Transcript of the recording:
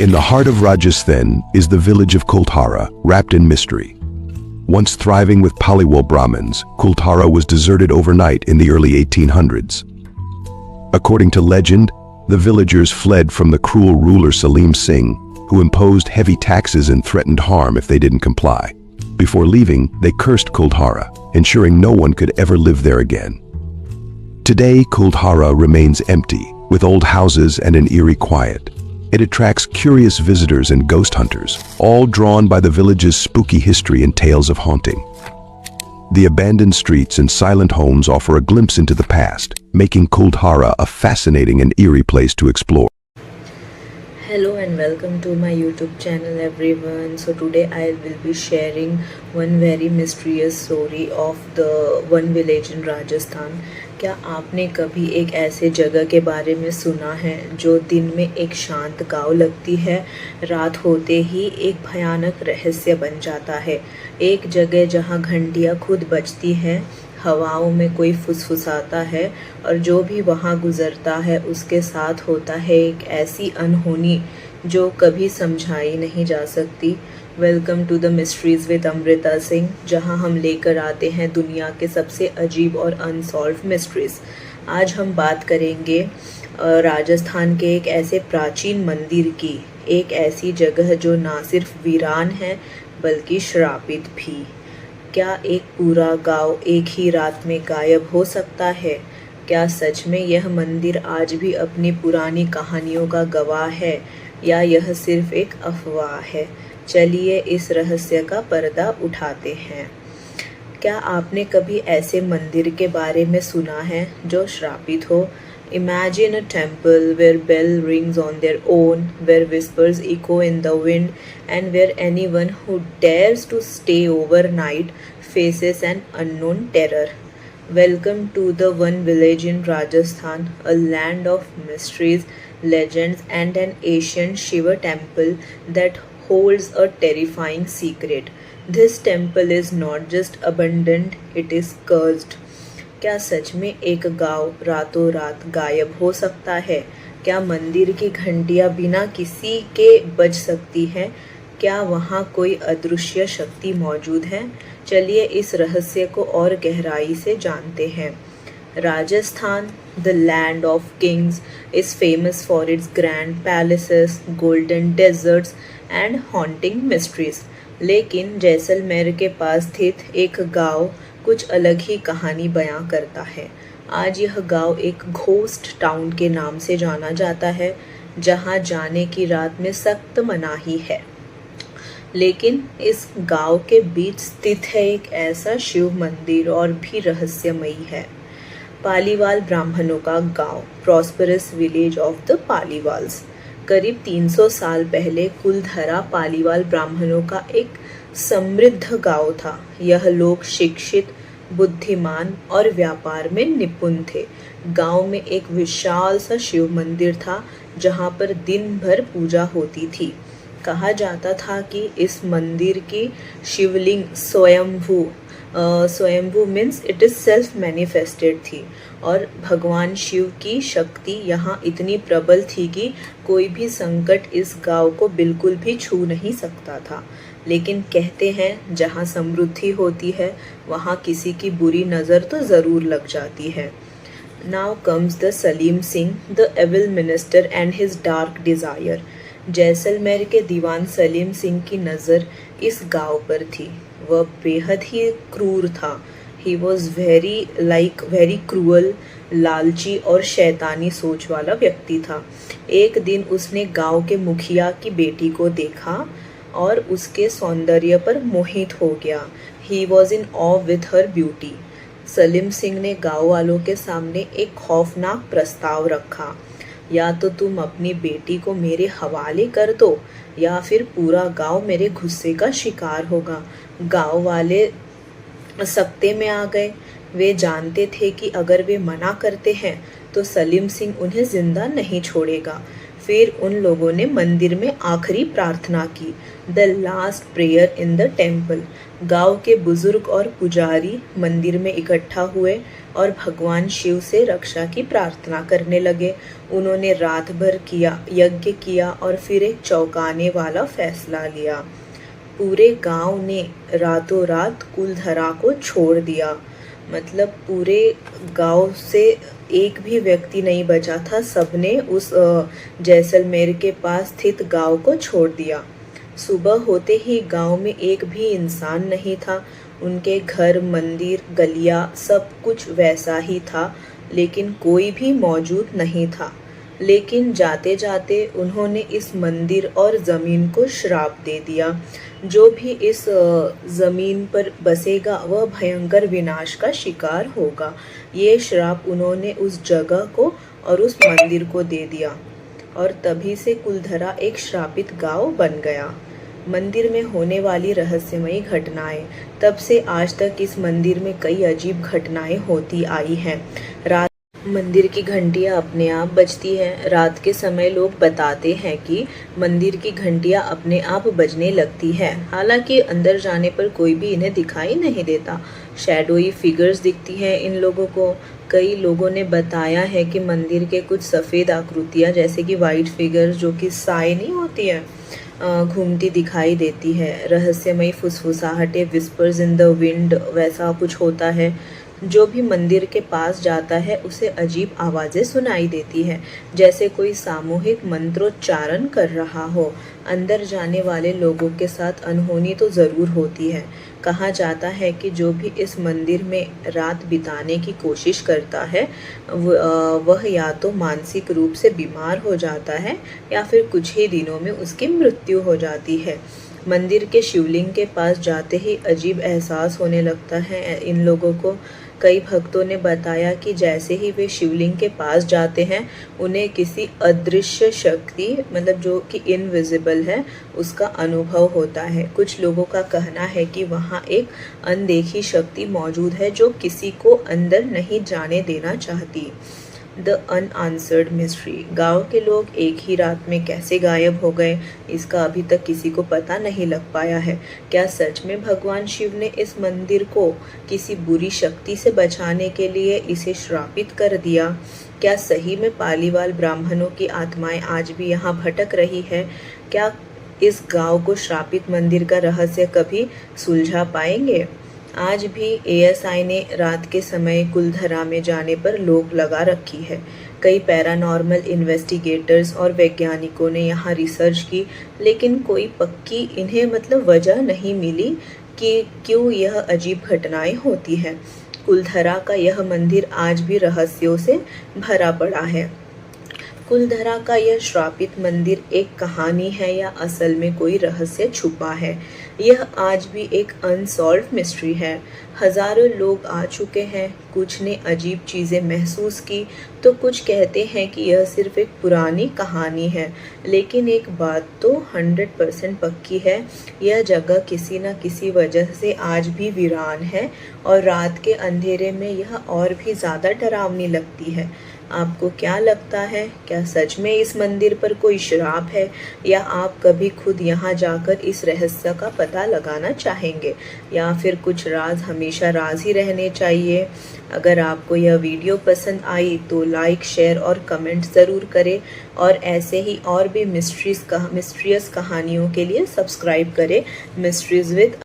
In the heart of Rajasthan is the village of Kulthara, wrapped in mystery. Once thriving with Paliwal Brahmins, Kulthara was deserted overnight in the early 1800s. According to legend, the villagers fled from the cruel ruler Salim Singh, who imposed heavy taxes and threatened harm if they didn't comply. Before leaving, they cursed Kulthara, ensuring no one could ever live there again. Today, Kulthara remains empty, with old houses and an eerie quiet. It attracts curious visitors and ghost hunters, all drawn by the village's spooky history and tales of haunting. The abandoned streets and silent homes offer a glimpse into the past, making Kulthara a fascinating and eerie place to explore. Hello and welcome to my YouTube channel everyone. So today I will be sharing one very mysterious story of the one village in Rajasthan. क्या आपने कभी एक ऐसे जगह के बारे में सुना है जो दिन में एक शांत गांव लगती है, रात होते ही एक भयानक रहस्य बन जाता है। एक जगह जहां घंटियां खुद बजती हैं, हवाओं में कोई फुसफुसाता है और जो भी वहां गुजरता है उसके साथ होता है एक ऐसी अनहोनी जो कभी समझाई नहीं जा सकती। Welcome to the mysteries with Amrita Singh, जहां हम लेकर आते हैं दुनिया के सबसे अजीब और अनसॉल्व मिस्ट्रीज़। आज हम बात करेंगे राजस्थान के एक ऐसे प्राचीन मंदिर की, एक ऐसी जगह जो ना सिर्फ वीरान है बल्कि श्रापित भी। क्या एक पूरा गांव एक ही रात में गायब हो सकता है? क्या सच में यह मंदिर आज भी अपनी पुरानी कहानियों का गवाह है या यह सिर्फ एक अफवाह है? चलिए इस रहस्य का पर्दा उठाते हैं। क्या आपने कभी ऐसे मंदिर के बारे में सुना है जो श्रापित हो? Imagine a temple where bell rings on their own, where whispers echo in the wind, and where anyone who dares to stay overnight faces an unknown terror. Welcome to the one village in Rajasthan, a land of mysteries, legends, and an ancient Shiva temple that holds a terrifying secret. This temple is not just abandoned, it is cursed. क्या सच में एक गांव रातों रात गायब हो सकता है? क्या मंदिर की घंटियां बिना किसी के बज सकती हैं? क्या वहां कोई अदृश्य शक्ति मौजूद है? चलिए इस रहस्य को और गहराई से जानते हैं। Rajasthan, the land of Kings, is famous for its grand palaces, golden deserts and haunting mysteries. लेकिन जैसलमेर के पास स्थित एक गांव कुछ अलग ही कहानी बयां करता है। आज यह गांव एक घोस्ट टाउन के नाम से जाना जाता है, जहां जाने की रात में सख्त मनाही है। लेकिन इस गांव के बीच स्थित है एक ऐसा शिव मंदिर और भी रहस्यमयी है। पालीवाल ब्राह्मणों का गांव, प्रॉस्परस विलेज ऑफ द पालीवाल्स। करीब 300 साल पहले कुलधरा पालीवाल ब्राह्मणों का एक समृद्ध गांव था। यह लोग शिक्षित, बुद्धिमान और व्यापार में निपुण थे। गांव में एक विशाल सा शिव मंदिर था जहां पर दिन भर पूजा होती थी। कहा जाता था कि इस मंदिर की शिवलिंग स्वयंभू means it is self manifested थी और भगवान शिव की शक्ति यहाँ इतनी प्रबल थी कि कोई भी संकट इस गांव को बिल्कुल भी छू नहीं सकता था। लेकिन कहते हैं जहाँ समृद्धि होती है वहाँ किसी की बुरी नज़र तो ज़रूर लग जाती है। Now comes the Salim Singh, the evil minister and his dark desire. Jaisalmer के दीवान सलीम सिंह की नज़र इस गांव पर थी। वह बेहद ही क्रूर था। ही वॉज वेरी क्रूअल, लालची और शैतानी सोच वाला व्यक्ति था। एक दिन उसने गांव के मुखिया की बेटी को देखा और उसके सौंदर्य पर मोहित हो गया। He was in awe with her beauty. Salim Singh ने गांव वालों के सामने एक खौफनाक प्रस्ताव रखा, या तो तुम अपनी बेटी को मेरे हवाले कर दो या फिर पूरा गांव मेरे गुस्से का शिकार होगा। गांव वाले सख्ते में आ गए। वे जानते थे कि अगर वे मना करते हैं तो सलीम सिंह उन्हें जिंदा नहीं छोड़ेगा। फिर उन लोगों ने मंदिर में आखिरी प्रार्थना की, the last prayer in the temple. गांव के बुजुर्ग और पुजारी मंदिर में इकट्ठा हुए और भगवान शिव से रक्षा की प्रार्थना करने लगे। उन्होंने रात भर यज्ञ किया और फिर एक चौंकाने वाला फैसला लिया। पूरे गांव ने रातों रात कुलधरा को छोड़ दिया। मतलब पूरे गांव से एक भी व्यक्ति नहीं बचा था, सबने उस जैसलमेर के पास स्थित गांव को छोड़ दिया। सुबह होते ही गांव में एक भी इंसान नहीं था। उनके घर, मंदिर, गलियां सब कुछ वैसा ही था, लेकिन कोई भी मौजूद नहीं था। लेकिन जाते जाते उन्होंने इस मंदिर और ज़मीन को श्राप दे दिया। जो भी इस ज़मीन पर बसेगा वह भयंकर विनाश का शिकार होगा। ये श्राप उन्होंने उस जगह को और उस मंदिर को दे दिया और तभी से कुलधरा एक श्रापित गांव बन गया। मंदिर में होने वाली रहस्यमयी घटनाएं। तब से आज तक इस मंदिर में कई अजीब घटनाएं होती आई हैं। मंदिर की घंटियां अपने आप बजती हैं। रात के समय लोग बताते हैं कि मंदिर की घंटियां अपने आप बजने लगती हैं। हालांकि अंदर जाने पर कोई भी इन्हें दिखाई नहीं देता। शैडोई फिगर्स दिखती हैं इन लोगों को। कई लोगों ने बताया है कि मंदिर के कुछ सफ़ेद आकृतियां, जैसे कि वाइट फिगर जो कि साए नहीं होती है, घूमती दिखाई देती है। रहस्यमयी फुसफुसाहटें, विस्पर्स इन द विंड, वैसा कुछ होता है। जो भी मंदिर के पास जाता है उसे अजीब आवाज़ें सुनाई देती है, जैसे कोई सामूहिक मंत्रोच्चारण कर रहा हो। अंदर जाने वाले लोगों के साथ अनहोनी तो ज़रूर होती है। कहा जाता है कि जो भी इस मंदिर में रात बिताने की कोशिश करता है वह या तो मानसिक रूप से बीमार हो जाता है या फिर कुछ ही दिनों में उसकी मृत्यु हो जाती है। मंदिर के शिवलिंग के पास जाते ही अजीब एहसास होने लगता है इन लोगों को। कई भक्तों ने बताया कि जैसे ही वे शिवलिंग के पास जाते हैं उन्हें किसी अदृश्य शक्ति, मतलब जो कि इनविजिबल है, उसका अनुभव होता है। कुछ लोगों का कहना है कि वहाँ एक अनदेखी शक्ति मौजूद है जो किसी को अंदर नहीं जाने देना चाहती। The unanswered mystery. गांव के लोग एक ही रात में कैसे गायब हो गए, इसका अभी तक किसी को पता नहीं लग पाया है। क्या सच में भगवान शिव ने इस मंदिर को किसी बुरी शक्ति से बचाने के लिए इसे श्रापित कर दिया? क्या सही में पालीवाल ब्राह्मणों की आत्माएं आज भी यहाँ भटक रही है? क्या इस गांव को श्रापित मंदिर का रहस्य कभी सुलझा पाएंगे? आज भी एएसआई ने रात के समय कुलधरा में जाने पर रोक लगा रखी है। कई पैरानॉर्मल इन्वेस्टिगेटर्स और वैज्ञानिकों ने यहाँ रिसर्च की, लेकिन कोई पक्की वजह नहीं मिली कि क्यों यह अजीब घटनाएं होती हैं। कुलधरा का यह मंदिर आज भी रहस्यों से भरा पड़ा है। कुलधरा का यह श्रापित मंदिर एक कहानी है या असल में कोई रहस्य छुपा है? यह आज भी एक अनसॉल्व मिस्ट्री है। हजारों लोग आ चुके हैं, कुछ ने अजीब चीज़ें महसूस की तो कुछ कहते हैं कि यह सिर्फ एक पुरानी कहानी है। लेकिन एक बात तो 100% पक्की है, यह जगह किसी न किसी वजह से आज भी वीरान है और रात के अंधेरे में यह और भी ज़्यादा डरावनी लगती है। आपको क्या लगता है? क्या सच में इस मंदिर पर कोई श्राप है, या आप कभी खुद यहाँ जाकर इस रहस्य का पता लगाना चाहेंगे, या फिर कुछ राज हमेशा राज ही रहने चाहिए? अगर आपको यह वीडियो पसंद आई तो लाइक, शेयर और कमेंट ज़रूर करें और ऐसे ही और भी मिस्ट्रियस कहानियों के लिए सब्सक्राइब करें मिस्ट्रीज विद